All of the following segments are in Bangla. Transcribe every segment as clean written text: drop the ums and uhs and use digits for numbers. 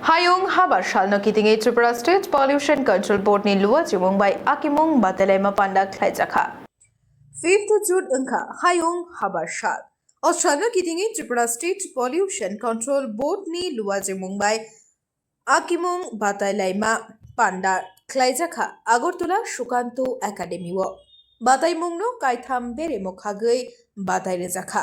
Hayung habar shalno kitinge Tripura State Pollution Control Board ni luwa jimung bai akimung batalema panda khlaijaka. 5th June angka Hayung habar shal. Shalno kitinge Tripura State Pollution Control Board ni luwa jimung bai akimung batalema panda khlaijaka Agortala Shukanto Academy wo. Batai mungno kaitham beremo khagei batai rejaka.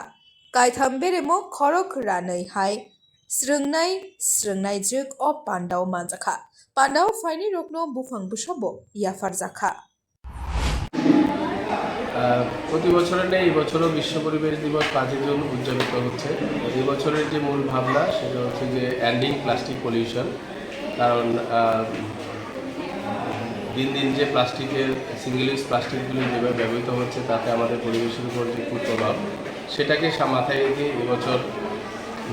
Kaitham beremo khorok ranai hai Srungnai juk o pandao manjaka. Pandao faini rokno bufang busabo yafar jaka. প্রতি বছরের এই বছরও বিশ্ব পরিবেশ দিবস 5 জুন উদযাপিত হচ্ছে। এই বছরের যে মূল ভাবনা সেটা হচ্ছে যে এন্ডিং প্লাস্টিক পলিউশন। কারণ দিন দিন যে প্লাস্টিকের সিঙ্গেল ইউজ প্লাস্টিকগুলো যেভাবে ব্যবহৃত হচ্ছে তাতে আমাদের পরিবেশের উপর যে কুপ্রভাব সেটাকে মাথায় রেখে এবছর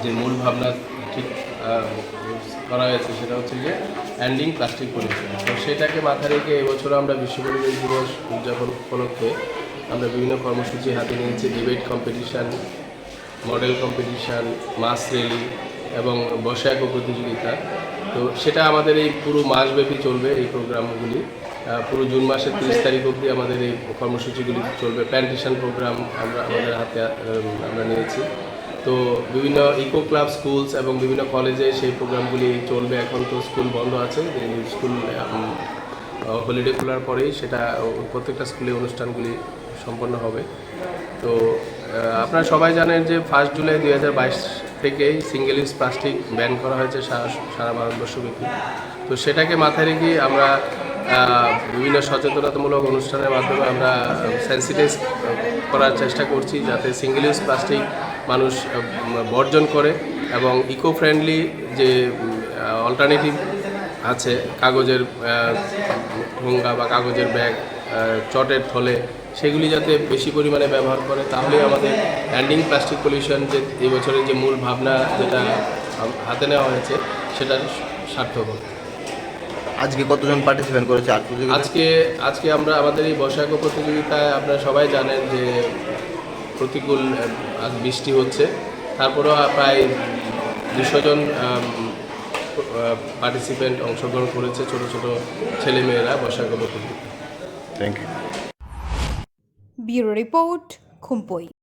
যে মূল ভাবনা ঠিক করা হয়েছে সেটা হচ্ছে যে এন্ডিং প্লাস্টিক পলিউশন। তো সেটাকে মাথায় রেখে এবছর আমরা বিশ্ব পরিবেশ দিবস উদযাপন উপলক্ষে আমরা বিভিন্ন কর্মসূচি হাতে নিয়েছি। ডিবেট কম্পিটিশান, মডেল কম্পিটিশান, মাস র্যালি এবং বৈশাখ প্রতিযোগিতা। তো সেটা আমাদের এই পুরো মাসব্যাপী চলবে এই প্রোগ্রামগুলি। পুরো জুন মাসের 30 তারিখ অবধি আমাদের এই কর্মসূচিগুলি চলবে। প্ল্যান্টেশন প্রোগ্রাম আমাদের হাতে আমরা নিয়েছি। তো বিভিন্ন ইকো ক্লাব স্কুলস এবং বিভিন্ন কলেজে সেই প্রোগ্রামগুলি চলবে। এখন তো স্কুল বন্ধ আছে, স্কুল হলিডে খোলার পরেই সেটা প্রত্যেকটা স্কুলে অনুষ্ঠানগুলি সম্পন্ন হবে। তো আপনারা সবাই জানেন যে 1 জুলাই 2022 থেকেই সিঙ্গেল ইউজ প্লাস্টিক ব্যান করা হয়েছে সারা ভারতবর্ষব্যাপী। তো সেটাকে মাথায় রেখে আমরা বিভিন্ন সচেতনতামূলক অনুষ্ঠানের মাধ্যমে আমরা সেন্সিটাইজ করার চেষ্টা করছি যাতে সিঙ্গেল ইউজ প্লাস্টিক মানুষ বর্জন করে এবং ইকো ফ্রেন্ডলি যে অল্টারনেটিভ আছে কাগজের ঠোঙ্গা বা কাগজের ব্যাগ, চটের থলে, সেগুলি যাতে বেশি পরিমাণে ব্যবহার করে, তাহলেই আমাদের এন্ডিং প্লাস্টিক পলিউশন যে এই বছরের যে মূল ভাবনা যেটা হাতে নেওয়া হয়েছে সেটা সার্থক হবে। আজকে কতজন পার্টিসিপেন্ট করেছে? আজকে আমরা আমাদের এই বৈশাখ প্রতিযোগিতায় আপনারা সবাই জানেন যে প্রতিকূল বৃষ্টি হচ্ছে, তারপরেও প্রায় 200 জন পার্টিসিপেন্ট অংশগ্রহণ করেছে, ছোট ছোট ছেলেমেয়েরা বৈশাখ প্রতিযোগিতা। Thank you. Bureau Report, Khumpoi.